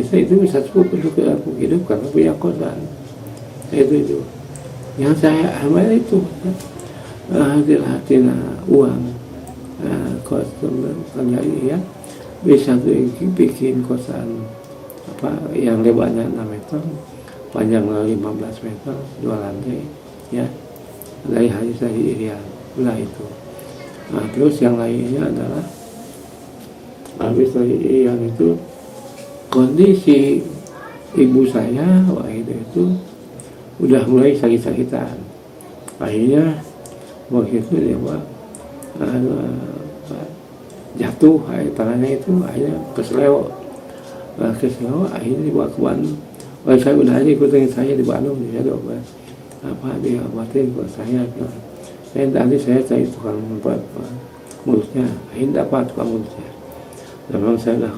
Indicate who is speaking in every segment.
Speaker 1: bisa itu bisa cukup untuk aku hidup karena punya kosan. Itu yang saya amal itu hati-hati uang kos kerja ini ya, bisa tuh bikin kosan apa yang lebarnya 6 meter, panjang 15 meter, 2 lantai ya, dari Haji Irian lah itu. Nah terus yang lainnya adalah habis dari Irian itu kondisi ibu saya waktu itu udah mulai sakit-sakitan. Akhirnya waktu itu dia jatuh tangannya itu, akhirnya keseleo. Akhirnya dibawa ke Bandung. Saya udah aja ikutin saya di Bandung, dia obat apa dia obatin buat saya. Tadi saya cari tukang mulutnya, akhirnya dapat tukang mulutnya. Dan memang saya udah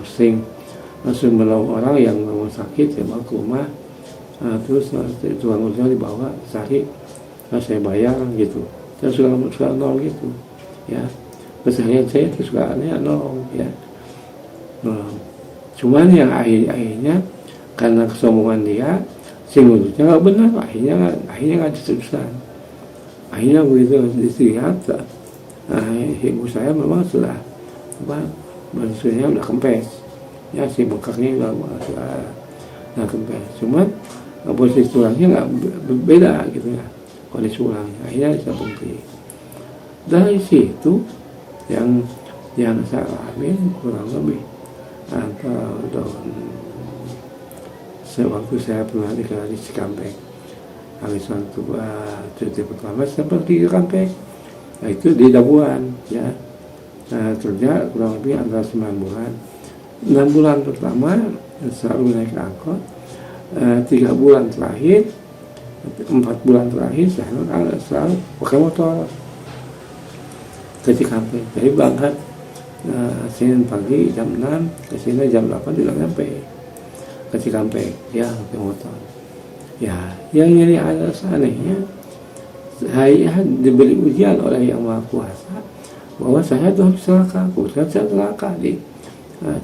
Speaker 1: langsung menolong orang yang mau sakit, saya bawa ke rumah. Terus tukang mulutnya dibawa cari, saya bayar gitu. Saya suka nolong gitu ya. Keseharian saya itu suka nolong ya. Cuman yang akhirnya karena kesombongan dia, si mulutnya nggak benar, akhirnya nggak diteruskan. Akhirnya begitu dilihat, ibu saya memang sudah maksudnya udah kempes, ya si bengkaknya udah kempes. Cuman posisi tulangnya nggak beda gitu ya, kondisi tulangnya. Akhirnya saya berhenti. Dari situ yang saya alami kurang lebih waktu saya pernah di Cikampek, habis waktu cuti pertama saya pergi ke Cikampek, nah itu di Dabuan ya, kerja kurang lebih antara 9 bulan. 6 bulan pertama selalu naik angkot, 3 bulan terakhir, 4 bulan terakhir saya selalu pakai motor ke Cikampek. Jadi berangkat Senin pagi jam 6, ke sini jam 8 sudah nyampe ke Cikampek ya, pakai motor ya. Yang ini ada anehnya, saya diberi ujian oleh Yang Maha Kuasa bahwa saya tuh harus celaka. Kemudian saya celaka di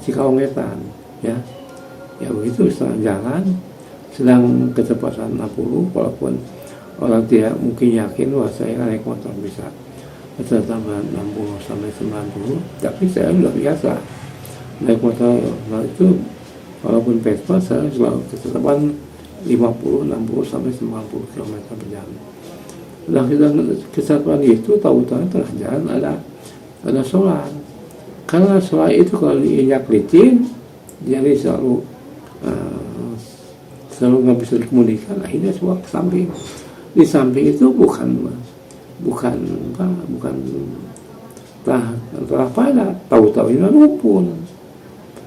Speaker 1: Cikawetan ya begitu, setengah jalan sedang kecepatan 60, walaupun orang tidak mungkin yakin bahwa saya naik motor bisa kecepatan 60 sampai 90, tapi saya sudah biasa naik motor. Nah itu walaupun Vespa saya selalu kecepatan 50, 60 sampai 90 km per jam. Nah kecepatan itu tahu-tahu tengah jalan ada solar. Karena solar itu kalau diinjak licin, jadi selalu nggak bisa dikemudikan. Akhirnya semua ke samping. Di samping itu bukan tanah padat, tahu-tahu ini lumpur.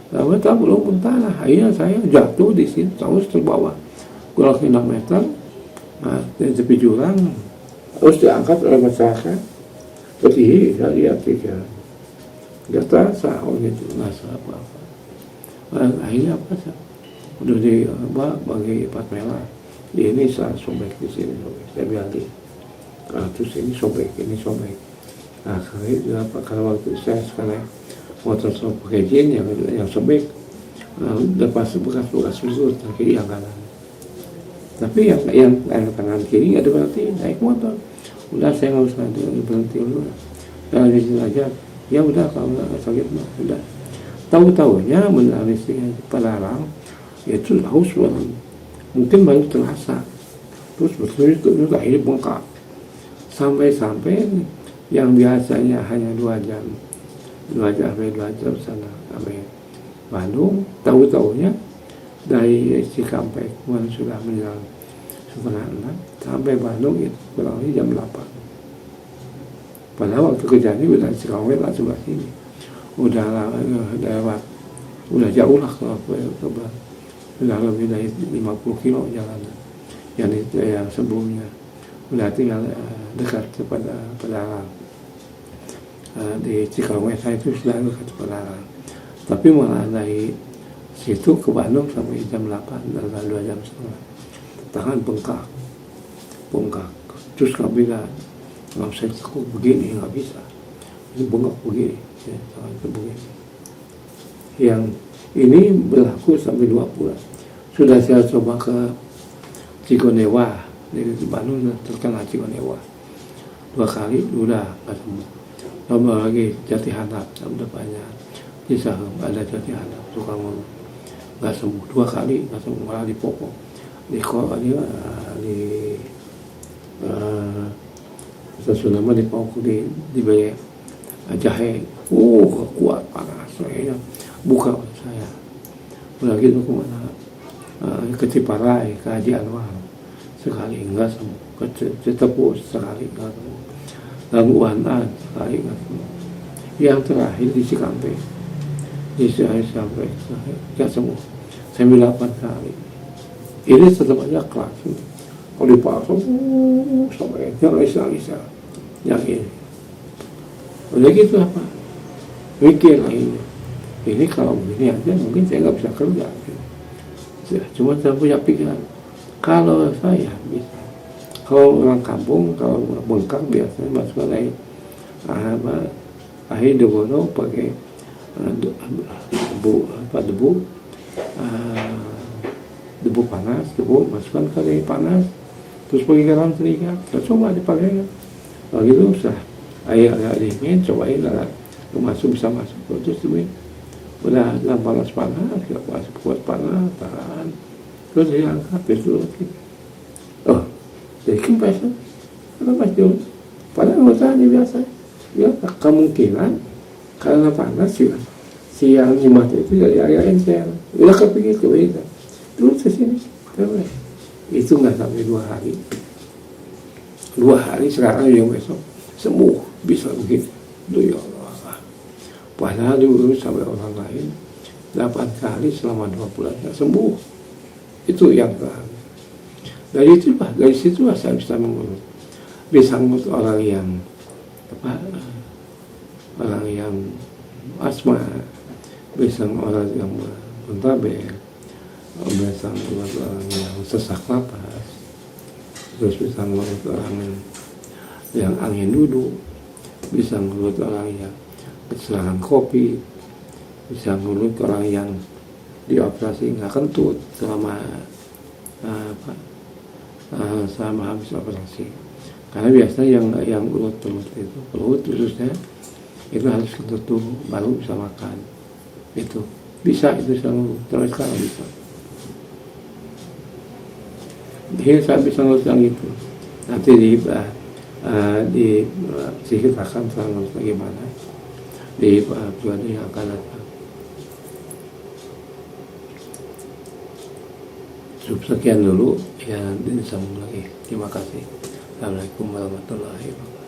Speaker 1: Lalu tahu lumpur tanah. Akhirnya saya jatuh di sini terus terbawa kurang 6 meter dari tepi jurang, terus diangkat oleh masyarakat. Seperti saya lihat nggak terasa gitu, nggak apa-apa. Akhirnya apa sih? Udah bagi 4 merah. Ini saya sobek di sini, saya bilang terus ini sobek. Nah kalau waktu saya sekarang motor pakai jin yang sobek, lepas bekas susut kiri yang kanan. Tapi yang kanan kiri nggak ada berarti naik motor. Udah saya nggak usah berhenti dulu. Kalau di sini aja, ya udah kalau nggak sakit mah udah. Tahu-tahunya menangis pelarang itu haus banget. Mungkin baru terasa. Terus betul akhirnya bengkak. Sampai yang biasanya hanya 2 jam sana sampai Bandung, tahu-tahunya dari Cikampek sudah menjelang setengah 6 sampai Bandung itu kurang lebih jam 8. Padahal waktu kejadian udah Cikampek langsung ke sini, udah lewat, udah jauh lah ke Bandung, udah lebih dari 50 kilo jalanan. Yang sebelumnya udah tinggal dekat kepada Padalarang. Di Cikawetan itu sudah dekat Padalarang. Tapi malah dari situ ke Bandung sampai jam 8 dan 2 jam setengah. Tangan bengkak. Terus nggak bisa, nggak bisa tekuk begini, nggak bisa. Ini bengkak begini, ya, tangan itu begini. Ini berlaku sampai 2 bulan. Sudah saya coba ke Cigonewa, di Bandung terkena Cigonewa 2 kali, udah nggak sembuh. Coba lagi Jati Handap, udah banyak. Di Sahem ada Jati Handap, suka ngomong nggak sembuh 2 kali, nggak sembuh, malah di Popo, di stasiun nama di Popo di Baya Jahe, kuat panas, saya buka saya. Lagi itu kemana? Ke Ciparai, ke Haji Anwar, sekali enggak sembuh. Ke Citepus sekali enggak sembuh. Gangguan sekali enggak sembuh. Yang terakhir di Cikampek, di sampai enggak sembuh. 8 kali. Ini tetap aja kelas. Kalau dipaksa, sampai nangis yang ini. Udah gitu apa? Mikir lainnya. Ini kalau begini aja mungkin saya nggak bisa kerja. Cuma saya punya pikiran, kalau saya bisa, kalau orang kampung, kalau bengkak biasanya masukkan air debu pakai debu panas, masukkan ke air panas, terus pakai garam sedikit, coba dipakai. Kalau gitu usah air dingin, cobain lah, masuk bisa masuk, terus dingin. Udah dalam panas, kita kuat panas, tahan, terus diangkat, terus jadi kempesan, pas dulu, padahal usaha biasa, ya kemungkinan karena panas juga, si yang nyimat itu dari air encer, udah kepikir itu, terus kesini, terus itu nggak sampai 2 hari, 2 hari sekarang yang besok sembuh bisa begitu, ya Allah. Padahal dulu sampai orang lain 8 kali selama 2 bulan nggak sembuh. Itu yang terakhir. Dari situ saya bisa mengurut. Bisa mengurut orang yang asma, bisa orang yang muntaber, bisa mengurut orang yang sesak napas, terus bisa mengurut orang yang angin duduk, bisa mengurut orang yang kecelakaan kopi, bisa ngulut orang yang dioperasi nggak kentut selama habis operasi. Karena biasanya yang ulut itu pelut khususnya itu harus kentut dulu baru bisa makan. Itu bisa, itu selalu terus sekarang bisa. Jadi saya bisa ngulut yang itu. Nanti diceritakan selalu bagaimana di bulan yang akan datang. Sekian dulu, ya disambung lagi. Terima kasih. Assalamualaikum warahmatullahi wabarakatuh.